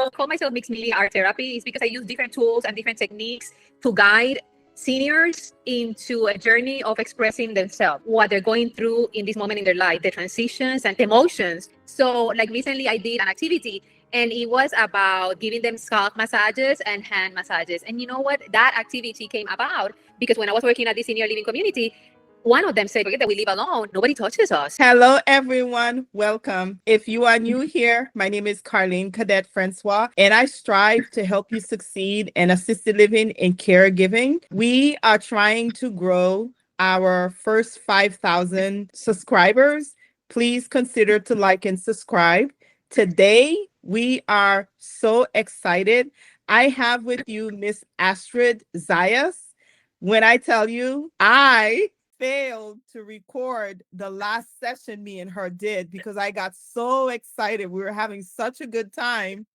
I call myself mixed media art therapy is because I use different tools and different techniques to guide seniors into a journey of expressing themselves, what they're going through in this moment in their life, the transitions and the emotions. So like recently I did an activity and it was about giving them scalp massages and hand massages. And you know what? That activity came about because when I was working at the senior living community, one of them said, forget that we live alone. Nobody touches us. Hello, everyone. Welcome. If you are new here, my name is Carline Cadet Francois, and I strive to help you succeed in assisted living and caregiving. We are trying to grow our first 5,000 subscribers. Please consider to like and subscribe. Today, we are so excited. I have with you Miss Astrid Zayas. When I tell you, I failed to record the last session me and her did because I got so excited. We were having such a good time.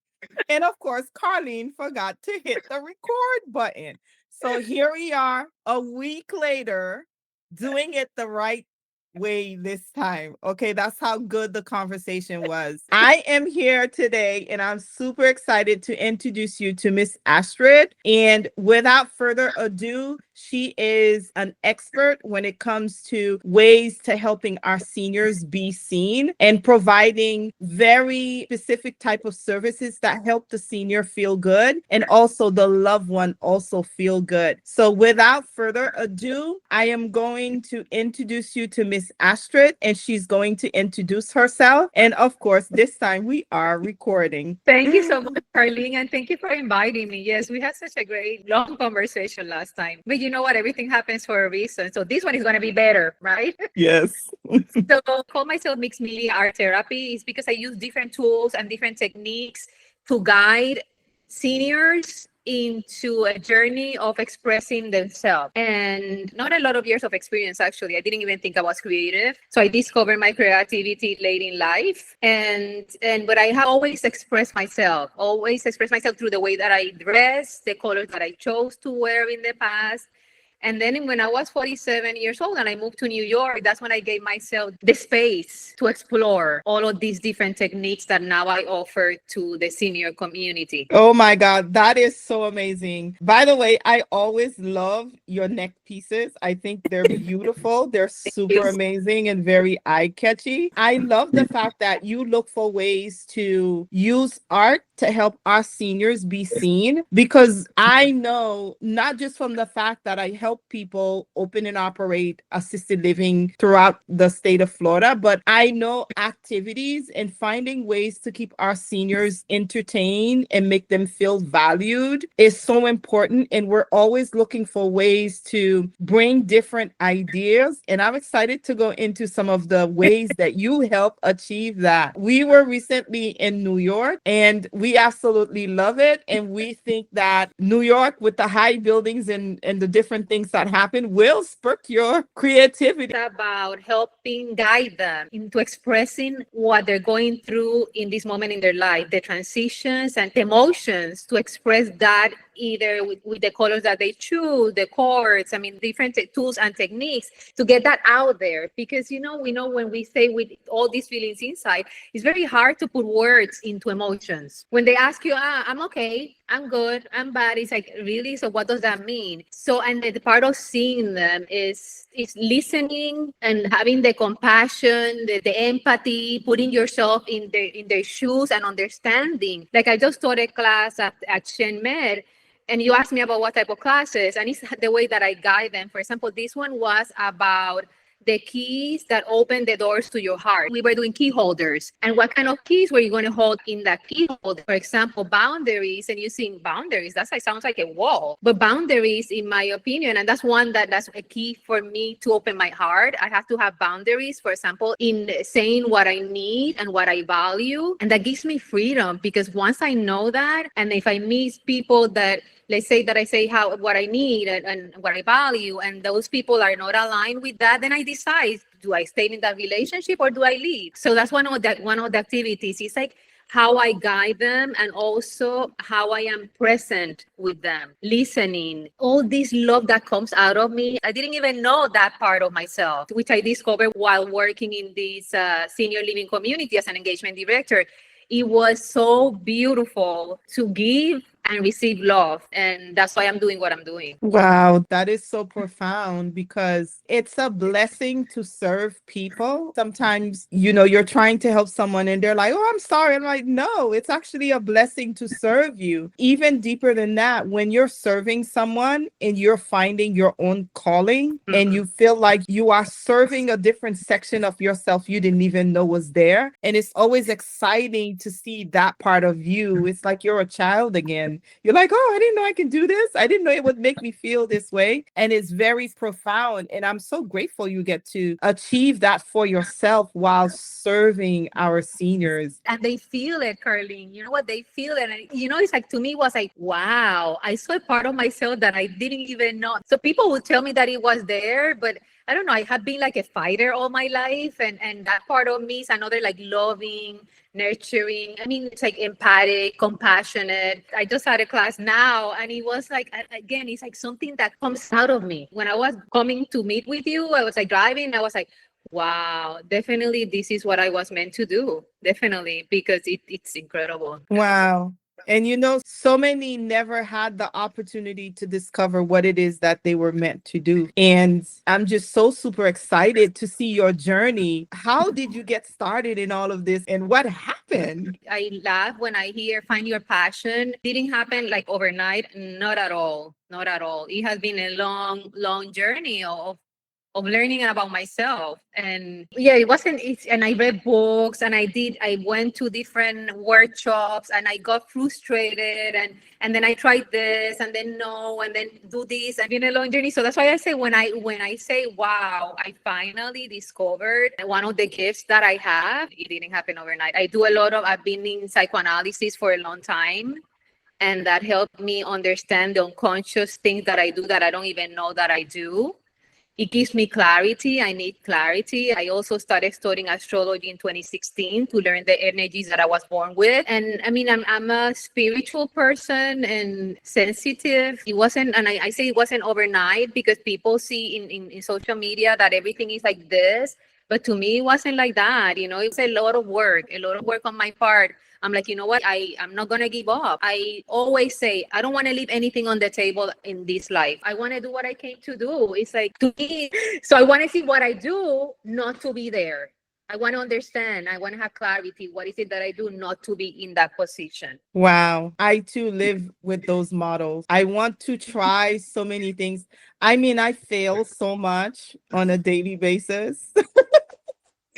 And of course, Carline forgot to hit the record button. So here we are a week later doing it the right way this time. Okay, that's how good the conversation was. I am here today and I'm super excited to introduce you to Miss Astrid. And without further ado, she is an expert when it comes to ways to helping our seniors be seen and providing very specific type of services that help the senior feel good and also the loved one also feel good. So without further ado, I am going to introduce you to Miss Astrid and she's going to introduce herself. And of course, this time we are recording. Thank you so much, Carline, and thank you for inviting me. Yes, we had such a great long conversation last time. But you know what? Everything happens for a reason. So this one is going to be better, right? Yes. So I call myself mixed media art therapy is because I use different tools and different techniques to guide seniors into a journey of expressing themselves. And not a lot of years of experience, actually. I didn't even think I was creative. So I discovered my creativity late in life. But I have always expressed myself through the way that I dress, the colors that I chose to wear in the past. And then when I was 47 years old and I moved to New York, that's when I gave myself the space to explore all of these different techniques that now I offer to the senior community. Oh my God, that is so amazing. By the way, I always love your neck pieces. I think they're beautiful. They're super amazing and very eye-catchy. I love the fact that you look for ways to use art to help our seniors be seen, because I know not just from the fact that I help people open and operate assisted living throughout the state of Florida, but I know activities and finding ways to keep our seniors entertained and make them feel valued is so important. And we're always looking for ways to bring different ideas. And I'm excited to go into some of the ways that you help achieve that. We were recently in New York and we absolutely love it. And we think that New York, with the high buildings and the different things that happen, will spark your creativity. It's about helping guide them into expressing what they're going through in this moment in their life, the transitions and the emotions, to express that either with the colors that they choose, the chords, different tools and techniques to get that out there. Because, we know when we say with all these feelings inside, it's very hard to put words into emotions. When they ask you, I'm okay, I'm good, I'm bad, it's like, really? So what does that mean? So, and the part of seeing them is listening and having the compassion, the empathy, putting yourself in their shoes and understanding. Like I just taught a class at Shen Med, and you asked me about what type of classes, and it's the way that I guide them. For example, this one was about the keys that open the doors to your heart. We were doing key holders. And what kind of keys were you going to hold in that key holder? For example, boundaries, and using boundaries, sounds like a wall. But boundaries, in my opinion, and that's a key for me to open my heart. I have to have boundaries, for example, in saying what I need and what I value. And that gives me freedom, because once I know that, and if I meet people that, let's say that I say what I need and what I value, and those people are not aligned with that, then I decide, do I stay in that relationship or do I leave? So that's one of the activities. It's like how I guide them and also how I am present with them, listening, all this love that comes out of me. I didn't even know that part of myself, which I discovered while working in this senior living community as an engagement director. it was so beautiful to give and receive love. And that's why I'm doing what I'm doing. Wow, that is so profound because it's a blessing to serve people. Sometimes, you're trying to help someone and they're like, oh, I'm sorry. I'm like, no, it's actually a blessing to serve you. Even deeper than that, when you're serving someone and you're finding your own calling and you feel like you are serving a different section of yourself you didn't even know was there. And it's always exciting to see that part of you. It's like you're a child again. You're like, oh, I didn't know I can do this. I didn't know it would make me feel this way. And it's very profound. And I'm so grateful you get to achieve that for yourself while serving our seniors. And they feel it, Carline. You know what? They feel it. And, it's like, to me, it was like, wow, I saw a part of myself that I didn't even know. So people would tell me that it was there, but I don't know. I have been like a fighter all my life. And that part of me is another like loving, nurturing. I mean, it's like empathic, compassionate. I just had a class now and it was like, again, it's like something that comes out of me. When I was coming to meet with you, I was like driving. I was like, wow, definitely this is what I was meant to do. Definitely, because it's incredible. Wow. And so many never had the opportunity to discover what it is that they were meant to do. And I'm just so super excited to see your journey. How did you get started in all of this and what happened? I laugh when I hear find your passion. Didn't happen like overnight. Not at all. Not at all. It has been a long, long journey of learning about myself. And yeah, it wasn't easy. And I read books and I went to different workshops and I got frustrated and then I tried this and then no and then do this and been a long journey. So that's why I say when I say wow, I finally discovered one of the gifts that I have. It didn't happen overnight. I've been in psychoanalysis for a long time. And that helped me understand the unconscious things that I do that I don't even know that I do. It gives me clarity. I need clarity. I also started studying astrology in 2016 to learn the energies that I was born with. And I mean, I'm a spiritual person and sensitive. It wasn't, and I say it wasn't overnight because people see in social media that everything is like this. But to me, it wasn't like that. It was a lot of work on my part. I'm like, you know what? I'm not going to give up. I always say, I don't want to leave anything on the table in this life. I want to do what I came to do. It's like to me. So I want to see what I do, not to be there. I want to understand. I want to have clarity. What is it that I do not to be in that position? Wow. I too live with those models. I want to try so many things. I mean, I fail so much on a daily basis.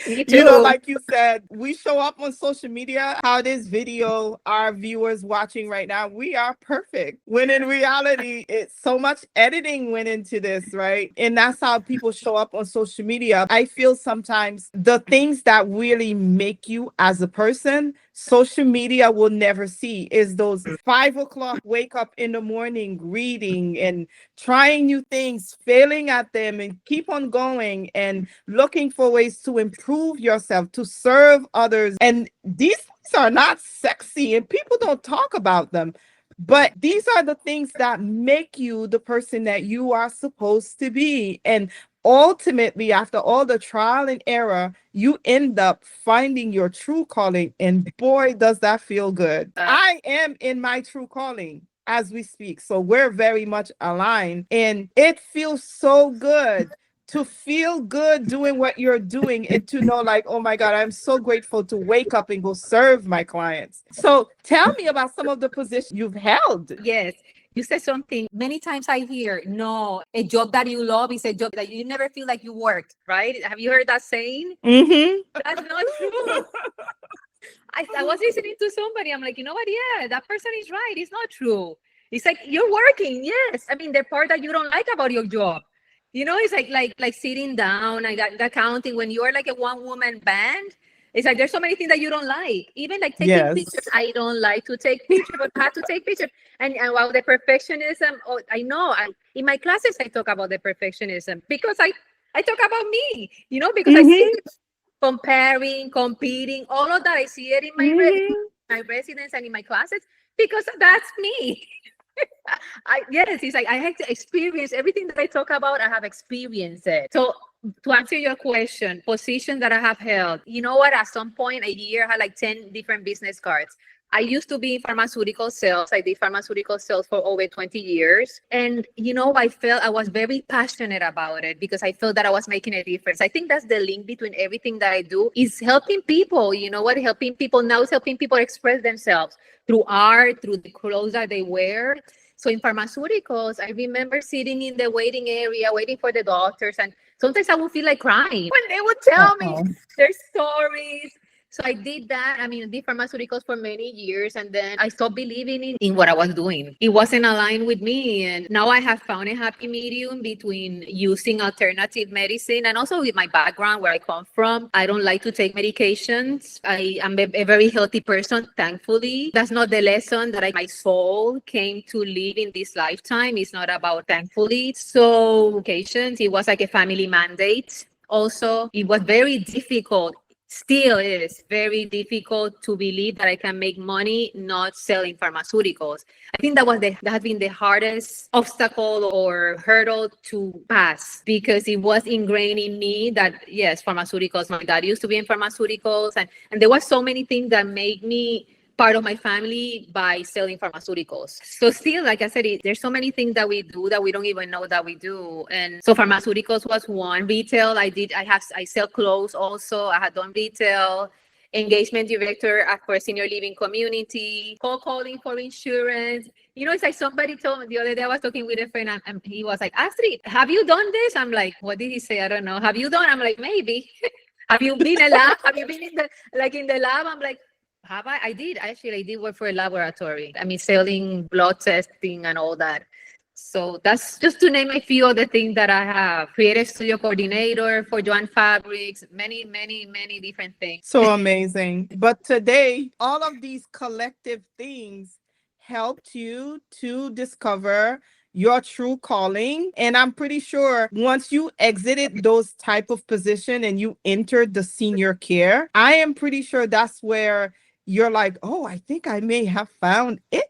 Me too. Like you said, we show up on social media, how this video, our viewers watching right now, we are perfect. When in reality, it's so much editing went into this, right? And that's how people show up on social media. I feel sometimes the things that really make you as a person, social media will never see is those 5 o'clock wake up in the morning, reading and trying new things, failing at them and keep on going and looking for ways to improve yourself, to serve others. And these things are not sexy and people don't talk about them. But these are the things that make you the person that you are supposed to be. And ultimately, after all the trial and error, you end up finding your true calling. And boy, does that feel good. I am in my true calling as we speak. So we're very much aligned. And it feels so good to feel good doing what you're doing and to know like, oh my God, I'm so grateful to wake up and go serve my clients. So tell me about some of the positions you've held. Yes. You said something many times I hear, no, a job that you love is a job that you never feel like you worked, right? Have you heard that saying? Mm-hmm. That's not true. I was listening to somebody. I'm like, you know what? Yeah, that person is right. It's not true. It's like you're working. Yes. I mean, the part that you don't like about your job. It's like sitting down, like that counting when you are like a one-woman band. It's like there's so many things that you don't like. Even like taking pictures. I don't like to take pictures, but I have to take pictures. And while the perfectionism, I know. In my classes I talk about the perfectionism because I talk about me, because I see comparing, competing, all of that. I see it in my residence and in my classes because that's me. Yes, it's like I have to experience everything that I talk about. I have experienced it. So to answer your question, position that I have held, you know what? At some point a year, I had like 10 different business cards. I used to be in pharmaceutical sales. I did pharmaceutical sales for over 20 years. And, I felt I was very passionate about it because I felt that I was making a difference. I think that's the link between everything that I do is helping people. You know what? Helping people now is helping people express themselves through art, through the clothes that they wear. So in pharmaceuticals, I remember sitting in the waiting area, waiting for the doctors. And sometimes I would feel like crying when they would tell me Uh-oh. their stories. So I did that. I mean, I did pharmaceuticals for many years, and then I stopped believing in what I was doing. It wasn't aligned with me. And now I have found a happy medium between using alternative medicine and also with my background where I come from. I don't like to take medications. I am a very healthy person, thankfully. That's not the lesson that my soul came to live in this lifetime. It's not about thankfully. So occasions, it was like a family mandate. Also, it was very difficult, still is very difficult to believe that I can make money not selling pharmaceuticals. I think that has been the hardest obstacle or hurdle to pass because it was ingrained in me that yes, pharmaceuticals. My dad used to be in pharmaceuticals, and there were so many things that made me part of my family by selling pharmaceuticals. So still, like I said, there's so many things that we do that we don't even know that we do. And so pharmaceuticals was one. Retail, I sell clothes also. I had done retail, engagement director for a senior living community, cold calling for insurance. It's like somebody told me the other day, I was talking with a friend and he was like, Astrid, have you done this? I'm like, what did he say? I don't know. Have you done? I'm like, maybe. Have you been in a lab? Have you been in the lab? I'm like, have I? I did. Actually, I did work for a laboratory. I mean, selling blood testing and all that. So that's just to name a few of the things that I have. Creative studio coordinator for Joanne Fabrics, many, many, many different things. So amazing. But today, all of these collective things helped you to discover your true calling. And I'm pretty sure once you exited those type of position and you entered the senior care, I am pretty sure that's where you're like, oh, I think I may have found it.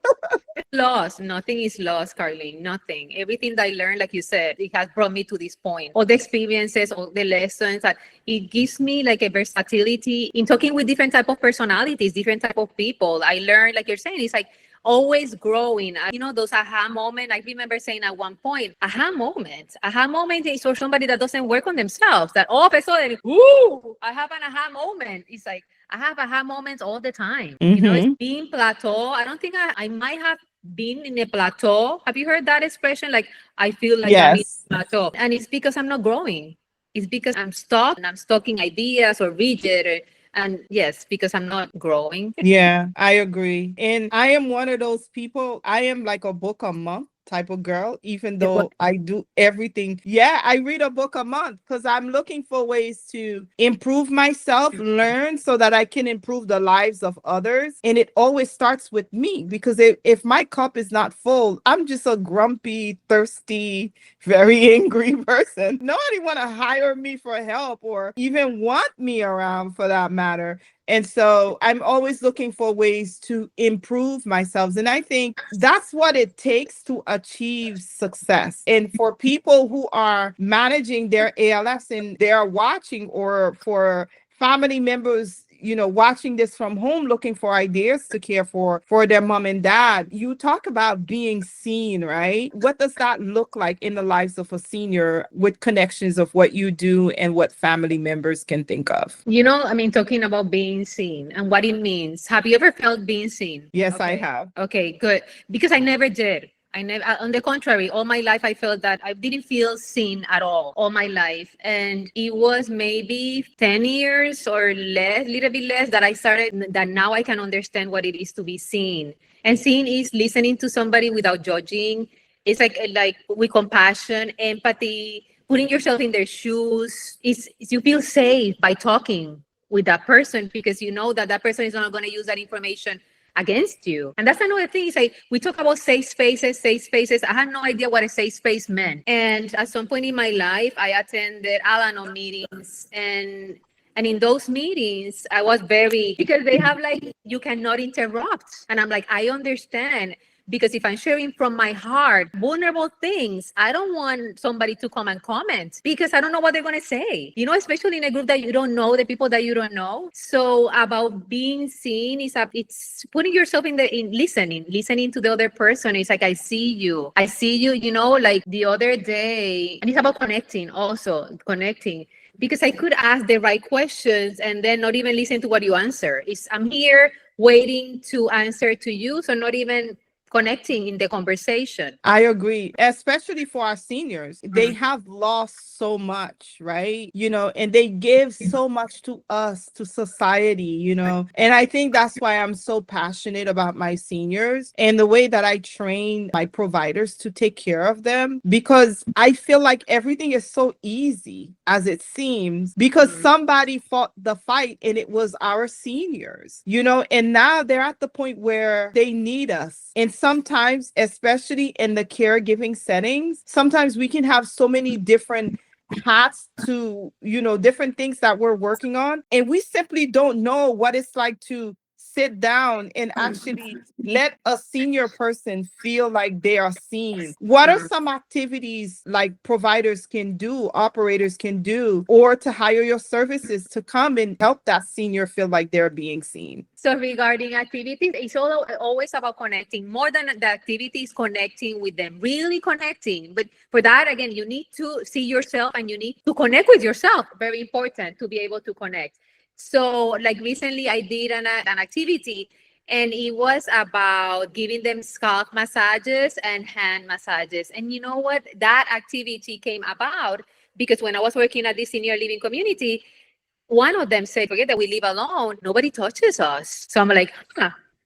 Lost. Nothing is lost, Carline. Nothing. Everything that I learned, like you said, it has brought me to this point. All the experiences, all the lessons, that it gives me like a versatility in talking with different type of personalities, different type of people. I learned, like you're saying, it's like always growing. Those aha moment. I remember saying at one point, aha moment is for somebody that doesn't work on themselves, that all of a sudden, ooh, I have an aha moment. It's like, I have aha moments all the time. It's being plateau. I don't think I might have been in a plateau. Have you heard that expression? Like, I feel like I'm in a plateau. And it's because I'm not growing. It's because I'm stuck and I'm stuck in ideas or rigid. And yes, because I'm not growing. Yeah, I agree. And I am one of those people, I am like a book a month type of girl, even though I do everything. Yeah, I read a book a month because I'm looking for ways to improve myself, learn so that I can improve the lives of others. And it always starts with me because if my cup is not full, I'm just a grumpy, thirsty, very angry person. Nobody want to hire me for help or even want me around for that matter. And so I'm always looking for ways to improve myself. And I think that's what it takes to achieve success. And for people who are managing their ALS and they are watching, or for family members, watching this from home, looking for ideas to care for their mom and dad, you talk about being seen, right? What does that look like in the lives of a senior with connections of what you do and what family members can think of? Talking about being seen and what it means. Have you ever felt being seen? Yes, I have. Okay, good. Because I never did. On the contrary, all my life, I felt that I didn't feel seen at all my life. And it was maybe 10 years or less, little bit less, that I started, that now I can understand what it is to be seen. And seeing is listening to somebody without judging. It's like with compassion, empathy, putting yourself in their shoes. You feel safe by talking with that person because you know that person is not going to use that information against you. And that's another thing. Is like, we talk about safe spaces. I had no idea what a safe space meant. And at some point in my life, I attended Al-Anon meetings, and in those meetings, I was because they have like, you cannot interrupt. And I'm like, I understand. Because if I'm sharing from my heart vulnerable things, I don't want somebody to come and comment because I don't know what they're going to say, especially in a group that you don't know, the people that you don't know. So about being seen it's putting yourself in listening to the other person. It's like, I see you, like the other day. And it's about connecting, because I could ask the right questions and then not even listen to what you answer. I'm here waiting to answer to you, so not even connecting in the conversation. I agree, especially for our seniors. They have lost so much, right? And they give so much to us, to society, And I think that's why I'm so passionate about my seniors and the way that I train my providers to take care of them, because I feel like everything is so easy as it seems, because somebody fought the fight and it was our seniors, and now they're at the point where they need us. And sometimes, especially in the caregiving settings, sometimes we can have so many different hats to, different things that we're working on. And we simply don't know what it's like to sit down and actually let a senior person feel like they are seen. What are some activities like providers can do, operators can do, or to hire your services to come and help that senior feel like they're being seen? So regarding activities, it's always about connecting. More than the activities, connecting with them, really connecting. But for that, again, you need to see yourself and you need to connect with yourself. Very important to be able to connect. So like recently I did an activity, and it was about giving them scalp massages and hand massages. And you know what? That activity came about because when I was working at the senior living community, one of them said, forget that we live alone. Nobody touches us. So I'm like,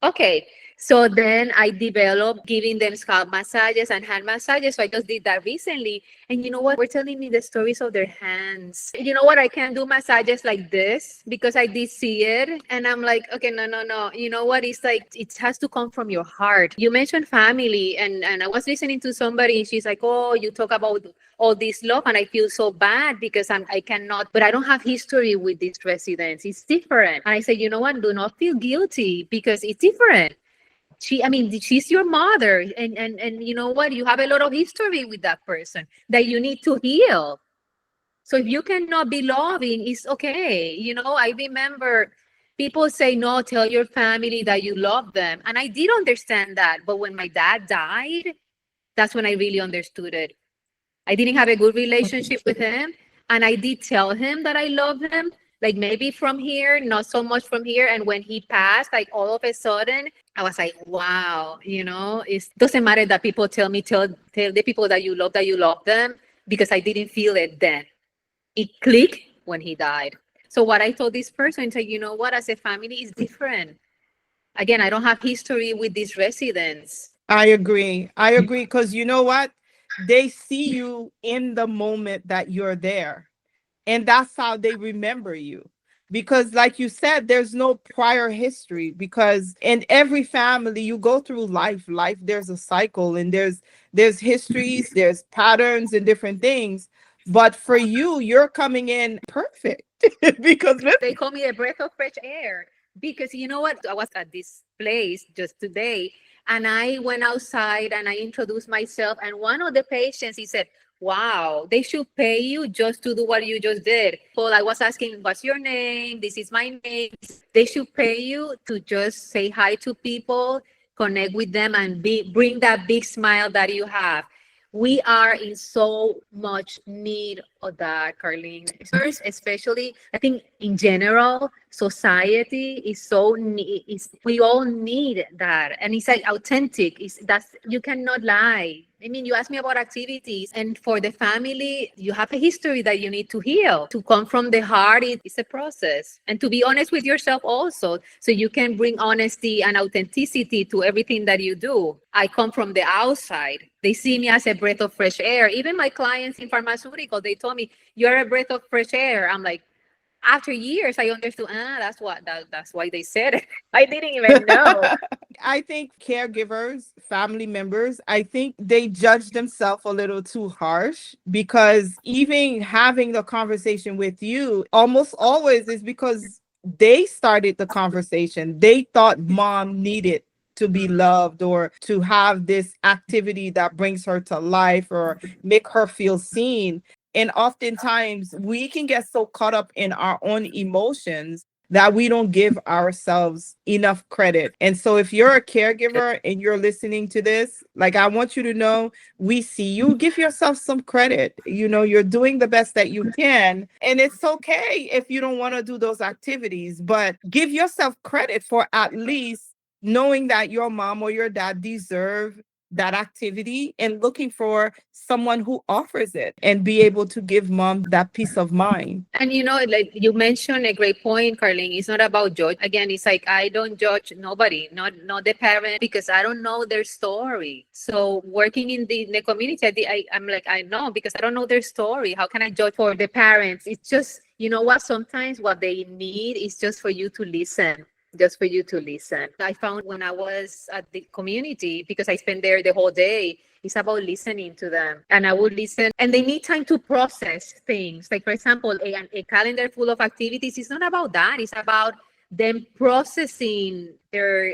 okay. So then I developed giving them scalp massages and hand massages. So I just did that recently. And you know what? We're telling me the stories of their hands. You know what? I can't do massages like this because I did see it. And I'm like, okay, no. You know what? It's like, it has to come from your heart. You mentioned family. And I was listening to somebody and she's like, oh, you talk about all this love and I feel so bad because I cannot, but I don't have history with these residents. It's different. And I said, you know what? Do not feel guilty because it's different. She's your mother, and you know what? You have a lot of history with that person that you need to heal. So if you cannot be loving, it's okay. I remember people say, no, tell your family that you love them. And I did understand that. But when my dad died, that's when I really understood it. I didn't have a good relationship with him. And I did tell him that I love him, like maybe from here, not so much from here. And when he passed, like all of a sudden, I was like, wow, it doesn't matter that people tell the people that you love them, because I didn't feel it then. It clicked when he died. So what I told this person is like, you know what, as a family is different. Again, I don't have history with these residents. I agree. Because you know what? They see you in the moment that you're there. And that's how they remember you. Because like you said, there's no prior history, because in every family you go through life, there's a cycle, and there's histories, there's patterns and different things. But for you, you're coming in perfect because they call me a breath of fresh air. Because you know what? I was at this place just today, and I went outside and I introduced myself. And one of the patients, he said, wow, they should pay you just to do what you just did. Well, I was asking, what's your name? This is my name. They should pay you to just say hi to people, connect with them, and bring that big smile that you have. We are in so much need of that, Carline. First, especially, I think in general, society is we all need that. And it's like authentic. You cannot lie. You asked me about activities, and for the family, you have a history that you need to heal. To come from the heart, it's a process. And to be honest with yourself also, so you can bring honesty and authenticity to everything that you do. I come from the outside. They see me as a breath of fresh air. Even my clients in pharmaceutical, they told me, you're a breath of fresh air. I'm like, after years, I understood, that's why they said it. I didn't even know. I think caregivers, family members, I think they judge themselves a little too harsh, because even having the conversation with you almost always is because they started the conversation. They thought mom needed to be loved or to have this activity that brings her to life or make her feel seen. And oftentimes we can get so caught up in our own emotions that we don't give ourselves enough credit. And so if you're a caregiver and you're listening to this, like, I want you to know, we see you. Give yourself some credit. You're doing the best that you can. And it's okay if you don't want to do those activities, but give yourself credit for at least knowing that your mom or your dad deserve that activity and looking for someone who offers it and be able to give mom that peace of mind. And like you mentioned a great point, Carline. It's not about judge. Again, it's like I don't judge nobody, not the parent, because I don't know their story. So working in the community, I'm like, I know because I don't know their story. How can I judge for the parents? It's just, what, sometimes what they need is just for you to listen. Just for you to listen. I found when I was at the community, because I spent there the whole day, it's about listening to them. And I would listen, and they need time to process things. Like, for example, a calendar full of activities is not about that. It's about them processing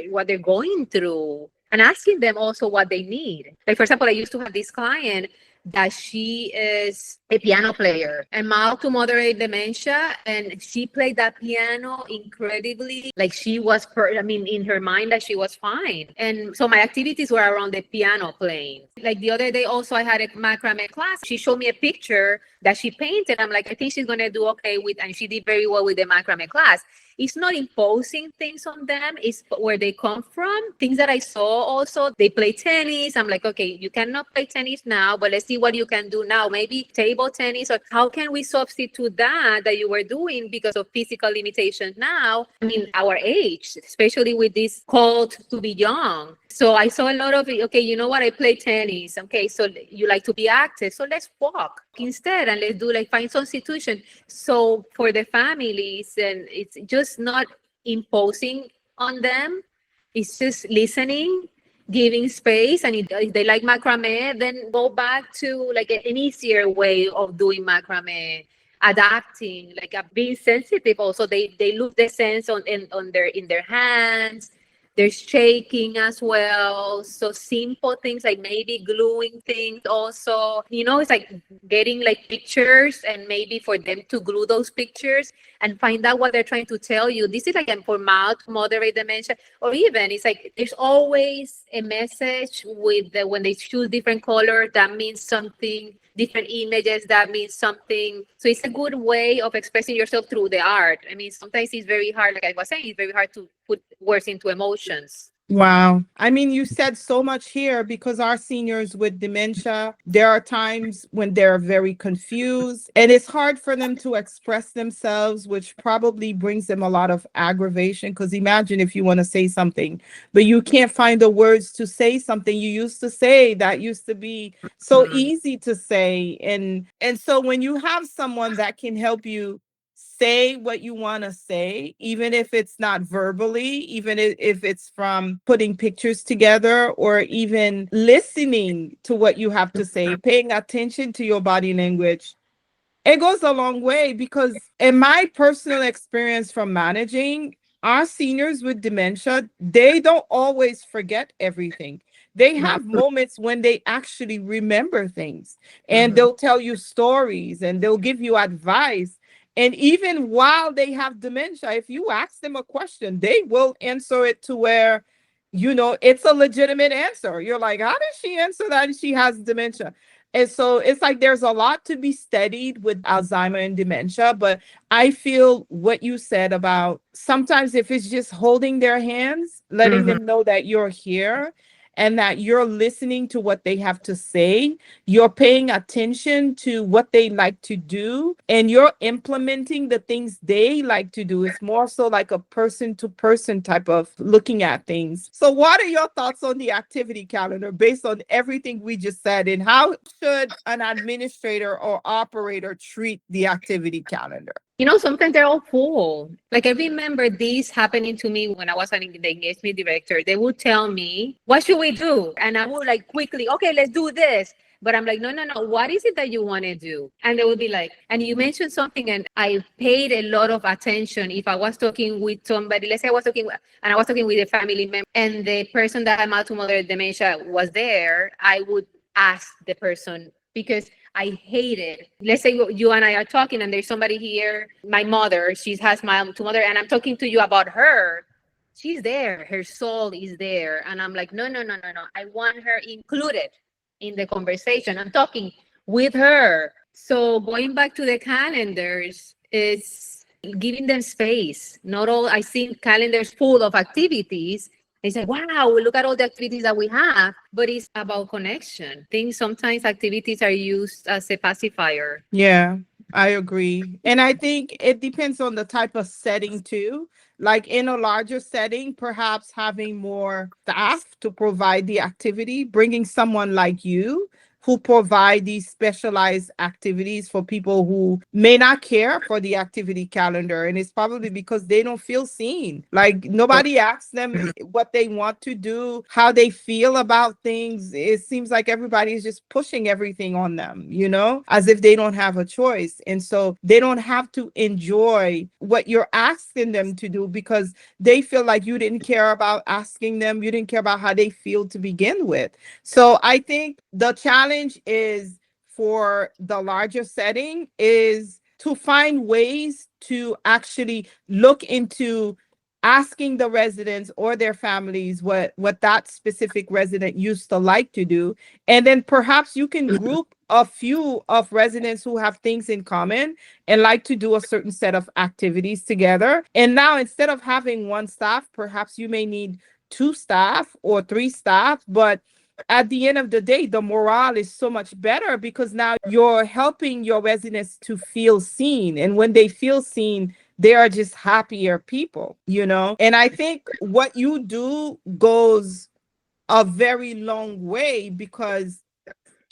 what they're going through and asking them also what they need. Like, for example, I used to have this client that she is a piano player and mild to moderate dementia, and she played that piano incredibly, like she was in her mind, that she was fine. And so my activities were around the piano playing. Like the other day also, I had a macrame class. She showed me a picture that she painted. I'm like, I think she's gonna do okay with, and she did very well with the macrame class. It's not imposing things on them. It's where they come from. Things that I saw also, they play tennis. I'm like, okay, you cannot play tennis now, but let's see what you can do now. Maybe table tennis, or how can we substitute that you were doing because of physical limitations now? Our age, especially with this called to be young. So I saw a lot of, okay, you know what? I play tennis. Okay, so you like to be active. So let's walk instead, and let's find some situation. So for the families, and it's just not imposing on them. It's just listening, giving space. And if they like macrame, then go back to like an easier way of doing macrame, adapting, being sensitive. Also, they lose the sense in their hands. They're shaking as well. So simple things like maybe gluing things also. It's like getting pictures, and maybe for them to glue those pictures and find out what they're trying to tell you. This is for mild to moderate dementia. Or even it's like there's always a message when they choose different colors, that means something. Different images, that means something. So it's a good way of expressing yourself through the art. Sometimes it's very hard, like I was saying, it's very hard to put words into emotions. Wow. You said so much here, because our seniors with dementia, there are times when they're very confused and it's hard for them to express themselves, which probably brings them a lot of aggravation. Because imagine if you want to say something, but you can't find the words to say something you used to say that used to be so easy to say. And so when you have someone that can help you say what you want to say, even if it's not verbally, even if it's from putting pictures together, or even listening to what you have to say, paying attention to your body language, it goes a long way. Because in my personal experience from managing our seniors with dementia, they don't always forget everything. They have moments when they actually remember things, and they'll tell you stories, and they'll give you advice. And even while they have dementia, if you ask them a question, they will answer it to where, it's a legitimate answer. You're like, how does she answer that? She has dementia. And so it's like there's a lot to be studied with Alzheimer and dementia. But I feel what you said about sometimes if it's just holding their hands, letting them know that you're here, and that you're listening to what they have to say, you're paying attention to what they like to do, and you're implementing the things they like to do. It's more so like a person-to-person type of looking at things. So what are your thoughts on the activity calendar based on everything we just said, and how should an administrator or operator treat the activity calendar? Sometimes they're all full. Like I remember this happening to me when I was the engagement director. They would tell me, what should we do? And I would quickly, okay, let's do this. But I'm like, no, no, no. What is it that you want to do? And they would be like, and you mentioned something, and I paid a lot of attention. If I was talking with somebody, let's say I was talking with a family member, and the person that had multiple moderate dementia was there, I would ask the person because I hate it. Let's say you and I are talking, and there's somebody here, my mother, she has my two mother, and I'm talking to you about her. She's there, her soul is there. And I'm like, no, no, no, no, no. I want her included in the conversation. I'm talking with her. So going back to the calendars is giving them space. Not all, I see calendars full of activities. They say, wow, look at all the activities that we have, but it's about connection. I think sometimes activities are used as a pacifier. Yeah, I agree. And I think it depends on the type of setting too. Like in a larger setting, perhaps having more staff to provide the activity, bringing someone like you who provide these specialized activities for people who may not care for the activity calendar. And it's probably because they don't feel seen. Like nobody asks them what they want to do, how they feel about things. It seems like everybody is just pushing everything on them, as if they don't have a choice. And so they don't have to enjoy what you're asking them to do because they feel like you didn't care about asking them. You didn't care about how they feel to begin with. So I think the challenge is for the larger setting is to find ways to actually look into asking the residents or their families what that specific resident used to like to do. And then perhaps you can group a few of residents who have things in common and like to do a certain set of activities together. And now instead of having one staff, perhaps you may need two staff or three staff, but at the end of the day, the morale is so much better because now you're helping your residents to feel seen. And when they feel seen, they are just happier people, And I think what you do goes a very long way because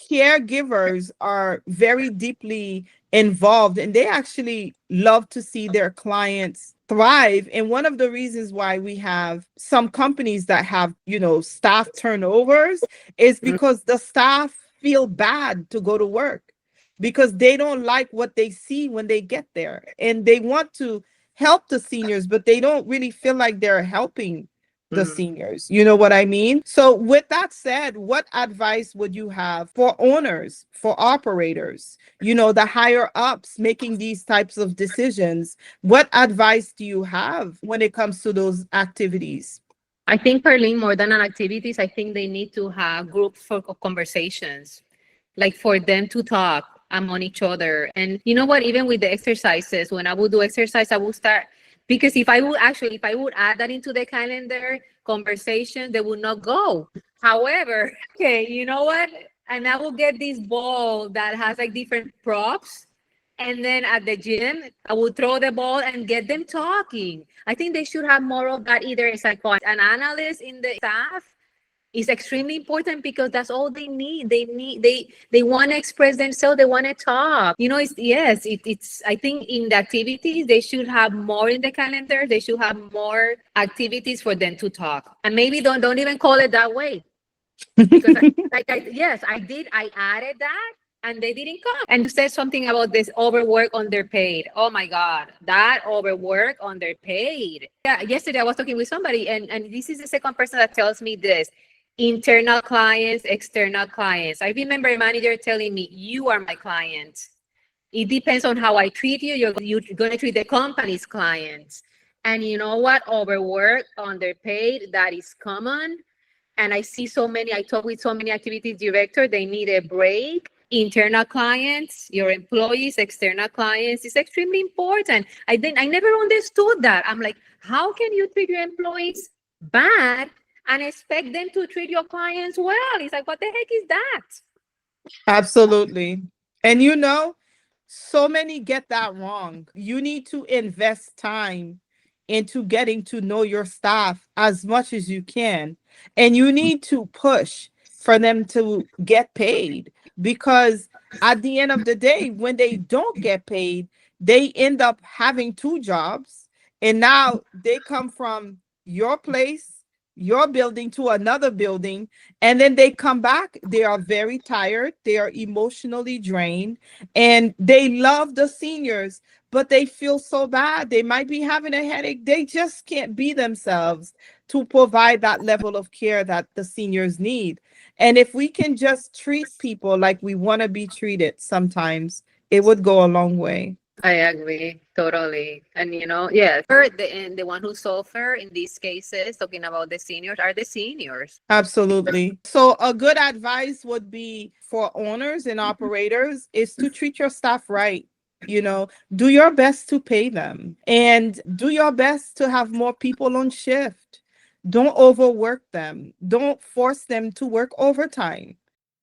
caregivers are very deeply involved and they actually love to see their clients thrive. And one of the reasons why we have some companies that have, staff turnovers is because the staff feel bad to go to work because they don't like what they see when they get there. And they want to help the seniors, but they don't really feel like they're helping the seniors. You know what I mean? So with that said, what advice would you have for owners, for operators, the higher ups making these types of decisions? What advice do you have when it comes to those activities? I think, Carline, more than an activities, I think they need to have group for conversations, like for them to talk among each other. And you know what, even with the exercises, when I would do exercise, I would start, because if I would add that into the calendar conversation, they would not go. However, okay, you know what? And I will get this ball that has like different props. And then at the gym, I would throw the ball and get them talking. I think they should have more of that, either a psychologist, an analyst in the staff is extremely important because that's all they need. They want to express themselves. They want to talk. It's I think in the activities they should have more in the calendar. They should have more activities for them to talk. And maybe don't even call it that way. Because I added that and they didn't come. And you said something about this overwork, underpaid. Oh my God, that overwork, underpaid. Yeah, yesterday I was talking with somebody and this is the second person that tells me this. Internal clients, external clients. I remember a manager telling me, you are my client. It depends on how I treat you. You're going to treat the company's clients. And you know what? Overwork, underpaid, that is common. And I talk with so many activities director, they need a break. Internal clients, your employees, external clients is extremely important. I never understood that. I'm like, how can you treat your employees bad and expect them to treat your clients well? It's like, what the heck is that? Absolutely. And so many get that wrong. You need to invest time into getting to know your staff as much as you can. And you need to push for them to get paid because at the end of the day, when they don't get paid, they end up having two jobs. And now they come from your place your building to another building, and then they come back. They are very tired. They are emotionally drained, and they love the seniors, but they feel so bad. They might be having a headache. They just can't be themselves to provide that level of care that the seniors need. And if we can just treat people like we want to be treated sometimes, it would go a long way. I agree totally. And yes, and the one who suffer in these cases, talking about the seniors, are the seniors. Absolutely. So a good advice would be for owners and operators is to treat your staff right. Do your best to pay them and do your best to have more people on shift. Don't overwork them. Don't force them to work overtime.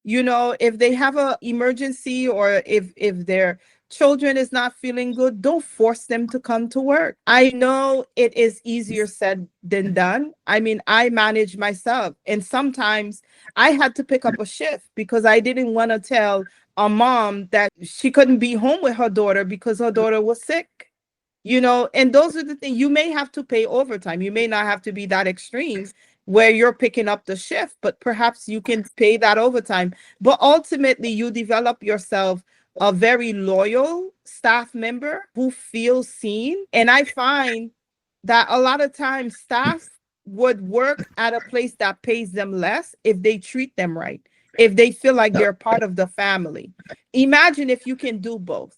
If they have a emergency, or if their children is not feeling good, don't force them to come to work. I know it is easier said than done. I mean, I manage myself, and sometimes I had to pick up a shift because I didn't want to tell a mom that she couldn't be home with her daughter because her daughter was sick. And those are the things. You may have to pay overtime. You may not have to be that extreme where you're picking up the shift, but perhaps you can pay that overtime. But ultimately, you develop yourself a very loyal staff member who feels seen. And I find that a lot of times staff would work at a place that pays them less if they treat them right, if they feel like they're part of the family. Imagine if you can do both,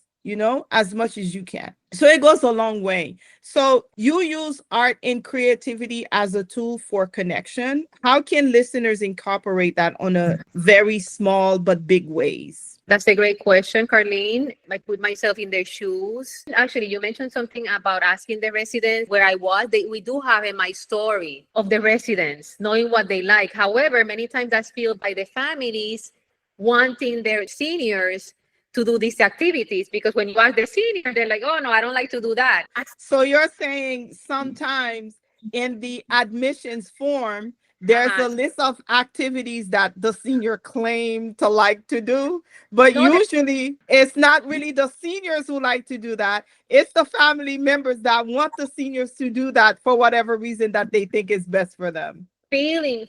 as much as you can. So it goes a long way. So you use art and creativity as a tool for connection. How can listeners incorporate that on a very small but big ways? That's a great question, Carline. I put myself in their shoes. Actually, you mentioned something about asking the residents where I was. We do have in my story of the residents, knowing what they like. However, many times that's filled by the families wanting their seniors to do these activities, because when you ask the senior, they're like, oh, no, I don't like to do that. So you're saying sometimes in the admissions form, there's a list of activities that the senior claim to like to do, but usually it's not really the seniors who like to do that. It's the family members that want the seniors to do that for whatever reason that they think is best for them. Filling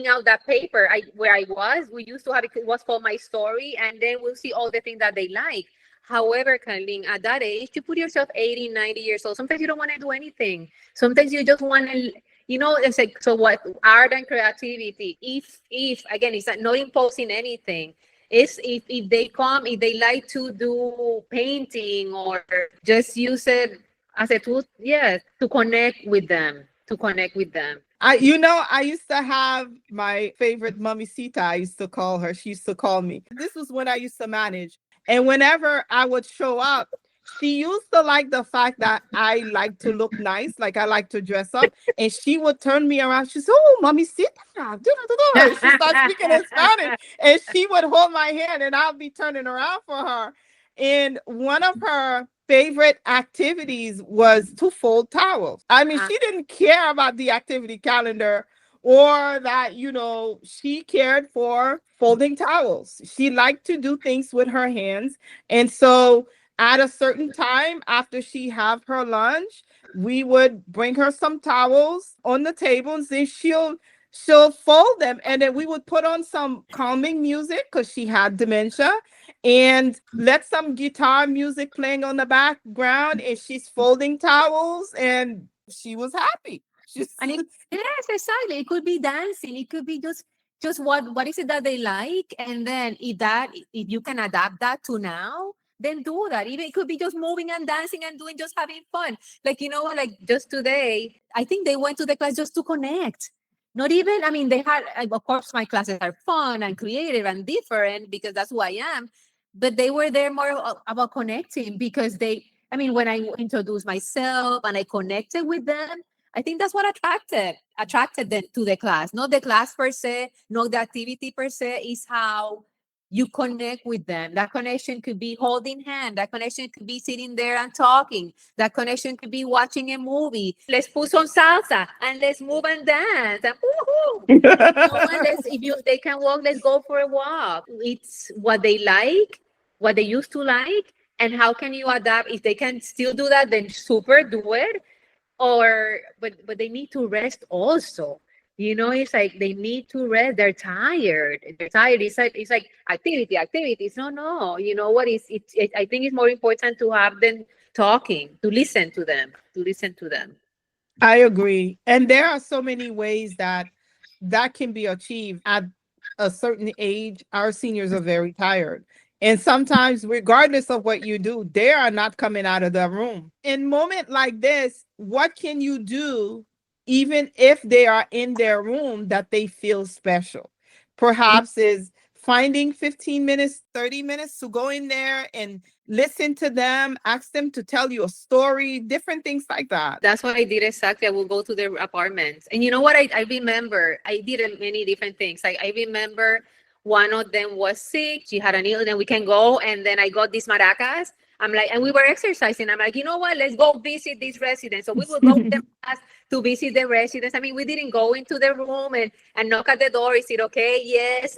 out that paper. Where I was, we used to have it was called My Story, and then we'll see all the things that they like. However, Carlene, at that age, you put yourself 80, 90 years old. Sometimes you don't want to do anything. Sometimes you just want to, it's like, so what, art and creativity, if again, it's not imposing anything. It's if they come, if they like to do painting or just use it as a tool, to connect with them, I used to have my favorite Mamacita, I used to call her. She used to call me. This was when I used to manage. And whenever I would show up, she used to like the fact that I like to look nice, like I like to dress up. And she would turn me around. She said, oh, Mamacita. She started speaking in Spanish. And she would hold my hand and I'll be turning around for her. And one of her favorite activities was to fold towels. I mean, she didn't care about the activity calendar or that, she cared for folding towels. She liked to do things with her hands. And so at a certain time after she have her lunch, we would bring her some towels on the table and say she'll fold them. And then we would put on some calming music because she had dementia and let some guitar music playing on the background. And she's folding towels and she was happy. Yes, exactly. It could be dancing. It could be just what is it that they like, and then if you can adapt that to now, then do that. Even it could be just moving and dancing and just having fun. Like what, like just today, I think they went to the class just to connect. Not even, I mean, they had, of course, my classes are fun and creative and different because that's who I am. But they were there more about connecting because when I introduced myself and I connected with them, I think that's what attracted them to the class. Not the class per se, not the activity per se, is how you connect with them. That connection could be holding hand. That connection could be sitting there and talking. That connection could be watching a movie. Let's put some salsa and let's move and dance. And if they can walk, let's go for a walk. It's what they like, what they used to like, and how can you adapt? If they can still do that, then super, do it. But they need to rest also. It's like they need to rest. They're tired. They're tired. It's like activities. No. You know what? I think it's more important to have them talking, to listen to them, I agree. And there are so many ways that can be achieved at a certain age. Our seniors are very tired. And sometimes, regardless of what you do, they are not coming out of the room. In moment like this, what can you do, even if they are in their room, that they feel special? Perhaps is finding 15 minutes, 30 minutes to go in there and listen to them, ask them to tell you a story, different things like that. That's what I did exactly. I will go to their apartments. And you know what? I remember I did many different things. I remember one of them was sick. She had an illness, and we can go. And then I got these maracas. I'm like, and we were exercising. I'm like, you know what? Let's go visit these residents. So we will go with them to visit the residents. I mean, we didn't go into the room and knock at the door. Is it okay? Yes.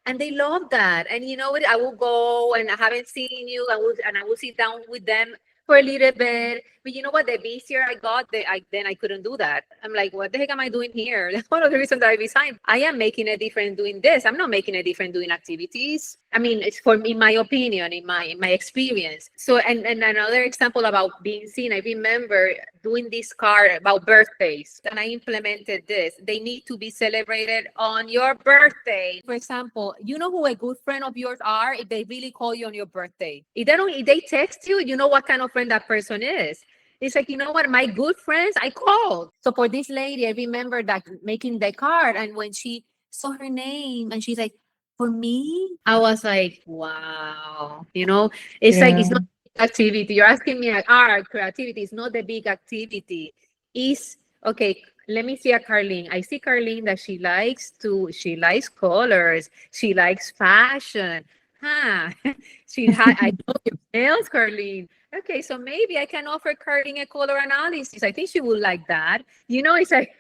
And they love that. And you know what? I will go and I haven't seen you. I will sit down with them for a little bit. But you know what? The busier I got, then I couldn't do that. I'm like, what the heck am I doing here? That's one of the reasons that I resigned. I am making a difference doing this. I'm not making a difference doing activities. I mean, it's for me, in my opinion, in my experience. So, and another example about being seen, I remember doing this card about birthdays, and I implemented this. They need to be celebrated on your birthday. For example, you know who a good friend of yours are if they really call you on your birthday. If they text you, you know what kind of friend that person is. It's like, you know what, my good friends, I called. So for this lady, I remember that making the card, and when she saw her name and she's like, for me, I was like, wow. It's like, it's Yeah. not activity. You're asking me like art, creativity. It's not the big activity. Is okay. Let me see a Carline. I see Carline that she likes colors. She likes fashion. Huh. I know your nails, Carline. Okay, so maybe I can offer Carline a color analysis. I think she would like that. It's like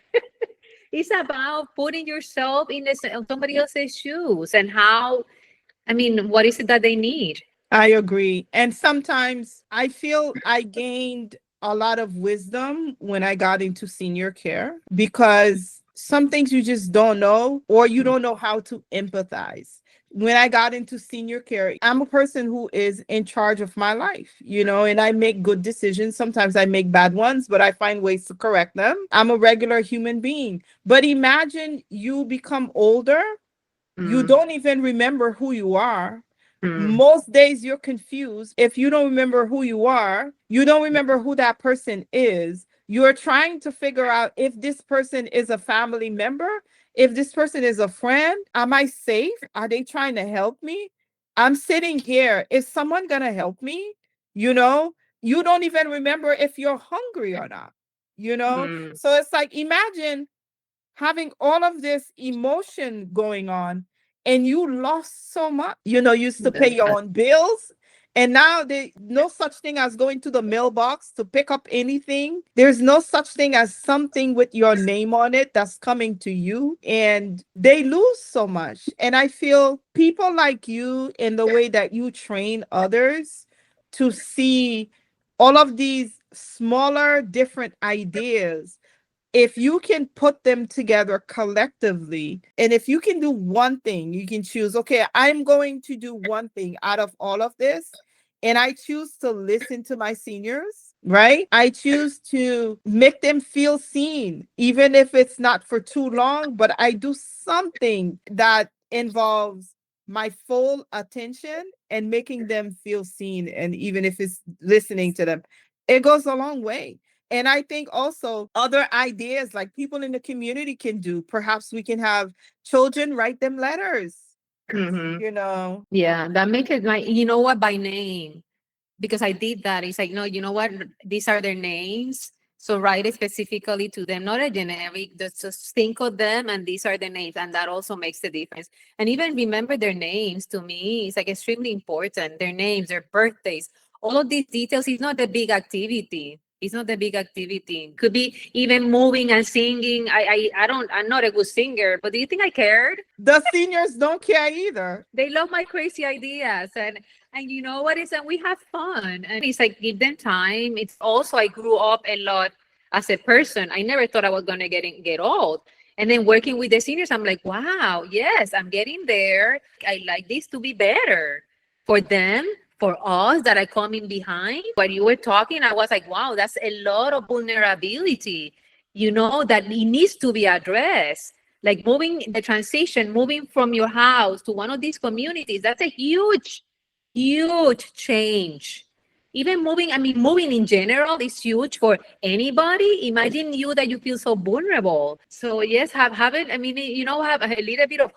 it's about putting yourself in somebody else's shoes and what is it that they need? I agree. And sometimes I feel I gained a lot of wisdom when I got into senior care, because some things you just don't know, or you don't know how to empathize. When I got into senior care, I'm a person who is in charge of my life, and I make good decisions. Sometimes I make bad ones, but I find ways to correct them. I'm a regular human being. But imagine you become older, you Mm, don't even remember who you are. mm, Most days you're confused. If you don't remember who you are, you don't remember who that person is. You're trying to figure out if this person is a family member, if this person is a friend. Am I safe? Are they trying to help me? I'm sitting here. Is someone going to help me? You know, you don't even remember if you're hungry or not. mm. So it's like, imagine having all of this emotion going on, and you lost so much. You used to pay your own bills, and now they no such thing as going to the mailbox to pick up anything. There's no such thing as something with your name on it that's coming to you, and they lose so much. And I feel people like you, in the way that you train others to see all of these smaller different ideas, if you can put them together collectively, and if you can do one thing, you can choose, okay, I'm going to do one thing out of all of this, and I choose to listen to my seniors, right? I choose to make them feel seen, even if it's not for too long, but I do something that involves my full attention and making them feel seen. And even if it's listening to them, it goes a long way. And I think also other ideas like people in the community can do. Perhaps we can have children write them letters, Mhm. you know. Yeah, that make it by name, because I did that. It's like, no, you know what? These are their names. So write it specifically to them, not a generic. Just think of them, and these are the names, and that also makes the difference. And even remember their names. To me, it's like extremely important. Their names, their birthdays, all of these details. It's not a big activity. It's not a big activity. Could be even moving and singing. I don't. I'm not a good singer, but do you think I cared? The seniors don't care either. They love my crazy ideas, and you know what is, and we have fun, and it's like give them time. It's also, I grew up a lot as a person. I never thought I was gonna get old, And then working with the seniors, I'm like, wow, yes, I'm getting there. I like this to be better for them, for us that are coming behind. What you were talking, I was like, wow, that's a lot of vulnerability, that it needs to be addressed. Like moving the transition, moving from your house to one of these communities, that's a huge, huge change. Even moving, I mean, moving in general is huge for anybody. Imagine you that you feel so vulnerable. So yes, have it. I mean, have a little bit of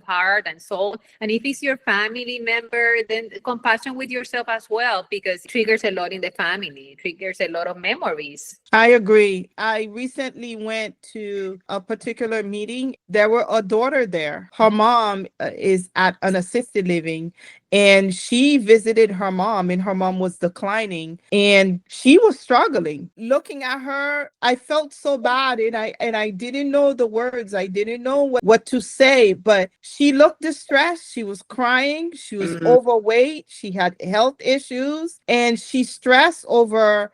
heart and soul. And if it's your family member, then compassion with yourself as well, because it triggers a lot in the family. It triggers a lot of memories. I agree. I recently went to a particular meeting. There were a daughter there. Her mom is at an assisted living, and she visited her mom, and her mom was declining, and she was struggling. Looking at her, I felt so bad, and I didn't know the words. I didn't know what to say, but she looked distressed. She was crying. She was overweight. She had health issues, and she stressed over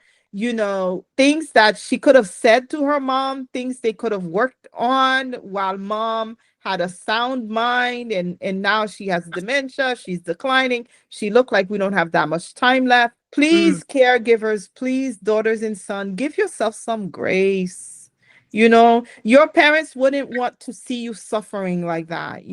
things that she could have said to her mom, things they could have worked on while mom had a sound mind, and now she has dementia, she's declining. She looked like we don't have that much time left. Please, caregivers, please, daughters and sons, give yourself some grace. Your parents wouldn't want to see you suffering like that,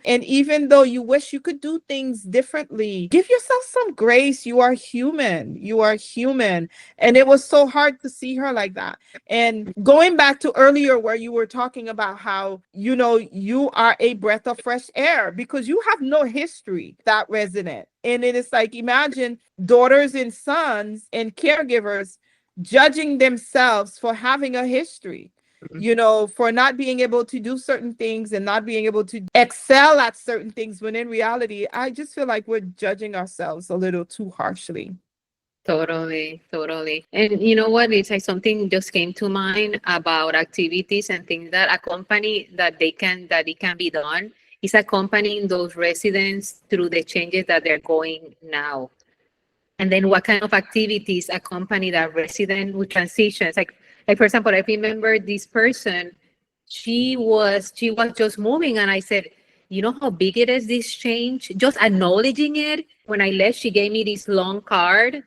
and even though you wish you could do things differently, give yourself some grace. You are human. You are human. And it was so hard to see her like that. And going back to earlier where you were talking about how, you are a breath of fresh air because you have no history that resident. And it is like, imagine daughters and sons and caregivers judging themselves for having a history, for not being able to do certain things and not being able to excel at certain things, when in reality, I just feel like we're judging ourselves a little too harshly. Totally, totally. And you know what? It's like something just came to mind about activities and things that accompany that it can be done is accompanying those residents through the changes that they're going now. And then what kind of activities accompany that resident with transitions? Like for example, I remember this person, she was just moving, and I said, you know how big it is, this change? Just acknowledging it. When I left, she gave me this long card.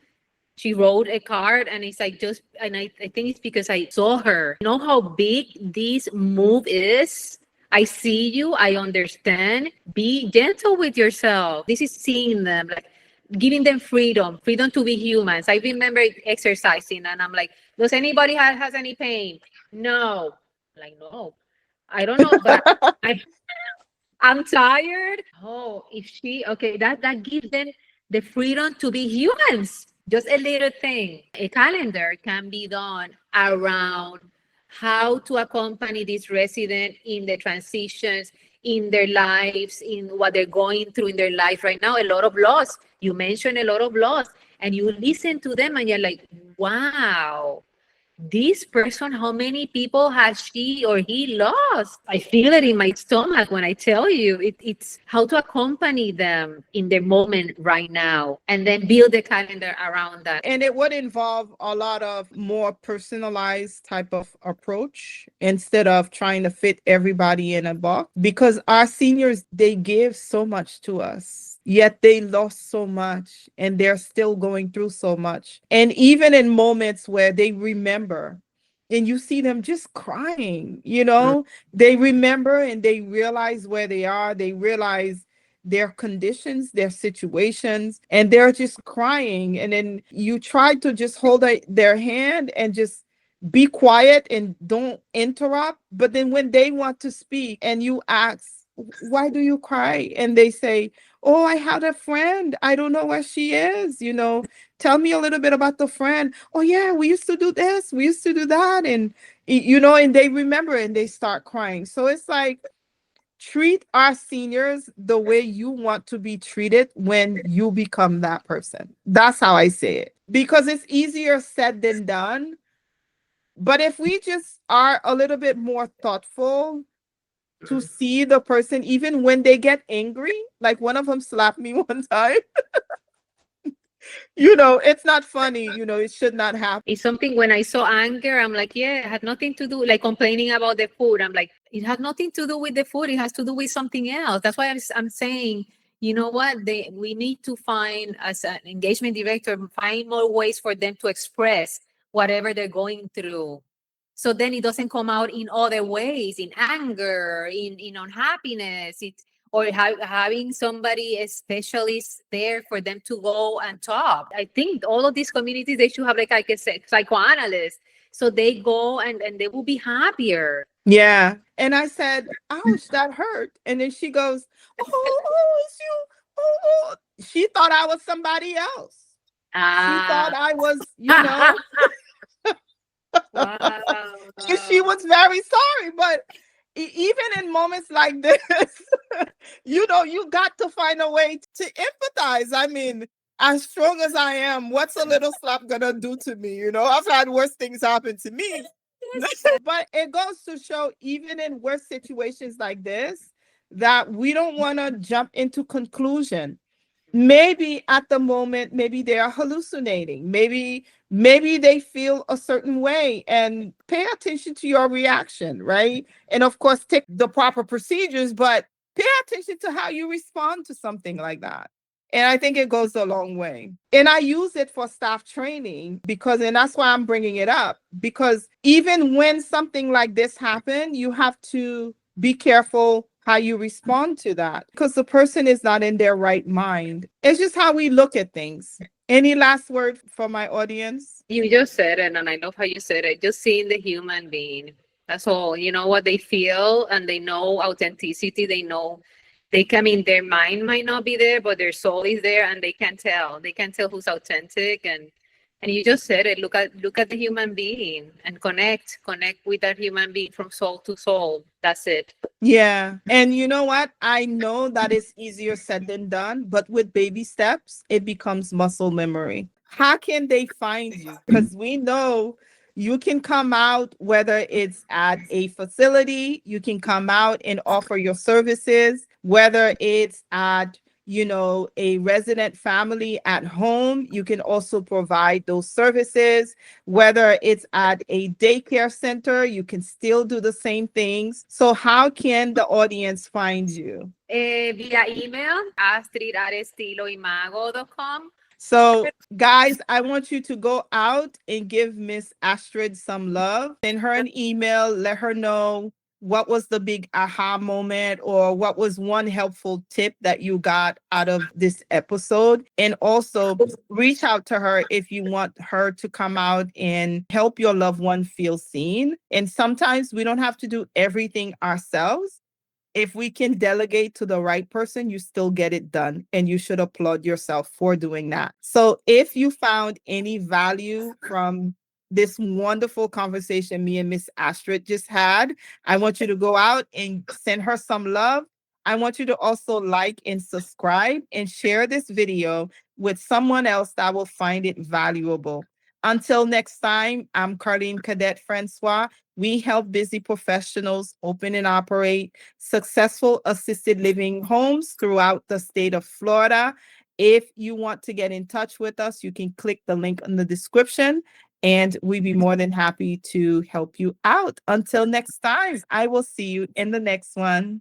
She wrote a card, and it's like I think it's because I saw her. You know how big this move is? I see you, I understand. Be gentle with yourself. This is seeing them, like giving them freedom to be humans. I remember exercising, and I'm like, does anybody has any pain? No. I'm like, no. I don't know, but I'm tired. Oh, if she okay, that gives them the freedom to be humans. Just a little thing. A calendar can be done around how to accompany this resident in the transitions in their lives, in what they're going through in their life right now. A lot of loss. You mentioned a lot of loss, and you listen to them, and you're like, wow, this person, how many people has she or he lost? I feel it in my stomach when I tell you. It's how to accompany them in their moment right now, and then build a calendar around that. And it would involve a lot of more personalized type of approach instead of trying to fit everybody in a box, because our seniors, they give so much to us, yet they lost so much and they're still going through so much. And even in moments where they remember and you see them just crying, they remember and they realize where they are. They realize their conditions, their situations, and they're just crying. And then you try to just hold their hand and just be quiet and don't interrupt. But then when they want to speak and you ask, why do you cry? And they say, oh, I had a friend. I don't know where she is. Tell me a little bit about the friend. Oh, yeah, we used to do this. We used to do that. And, and they remember and they start crying. So it's like, treat our seniors the way you want to be treated when you become that person. That's how I say it, because it's easier said than done. But if we just are a little bit more thoughtful to see the person, even when they get angry, like one of them slapped me one time. It's not funny. It should not happen. It's something when I saw anger, I'm like, yeah, it had nothing to do, like complaining about the food. I'm like, it had nothing to do with the food. It has to do with something else. That's why I'm saying, you know what? We need to find, as an engagement director, find more ways for them to express whatever they're going through. So then it doesn't come out in other ways, in anger, in unhappiness. Or having somebody, a specialist there for them to go and talk. I think all of these communities, they should have like a psychoanalyst. So they go and they will be happier. Yeah. And I said, ouch, that hurt. And then she goes, it's you. Oh. She thought I was somebody else. She thought I was, Wow. she was very sorry. But even in moments like this, you got to find a way to empathize. I mean, as strong as I am, what's a little slap gonna do to me? I've had worse things happen to me. But it goes to show, even in worse situations like this, that we don't want to jump into conclusion. Maybe at the moment, maybe they are hallucinating. Maybe they feel a certain way, and pay attention to your reaction, right? And of course, take the proper procedures, but pay attention to how you respond to something like that. And I think it goes a long way. And I use it for staff training and that's why I'm bringing it up, because even when something like this happens, you have to be careful how you respond to that, because the person is not in their right mind. It's just how we look at things. Any last word for my audience? You just said it, and I love how you said it. Just seeing the human being. That's all. You know what they feel, and they know authenticity. They know their mind might not be there, but their soul is there, and they can tell. They can tell who's authentic, and you just said it. Look at the human being and connect with that human being from soul to soul. That's it. Yeah. And you know what? I know that it's easier said than done, but with baby steps, it becomes muscle memory. How can they find you? Because we know you can come out, whether it's at a facility, you can come out and offer your services, whether it's at a resident family at home, you can also provide those services. Whether it's at a daycare center, you can still do the same things. So how can the audience find you? Via email, astrid@estiloimago.com. So, guys, I want you to go out and give Miss Astrid some love. Send her an email. Let her know what was the big aha moment, or what was one helpful tip that you got out of this episode. And also reach out to her if you want her to come out and help your loved one feel seen. And sometimes we don't have to do everything ourselves. If we can delegate to the right person, you still get it done. And you should applaud yourself for doing that. So if you found any value from this wonderful conversation me and Miss Astrid just had, I want you to go out and send her some love. I want you to also like and subscribe and share this video with someone else that will find it valuable. Until next time, I'm Carline Cadet Francois. We help busy professionals open and operate successful assisted living homes throughout the state of Florida. If you want to get in touch with us, you can click the link in the description, and we'd be more than happy to help you out. Until next time, I will see you in the next one.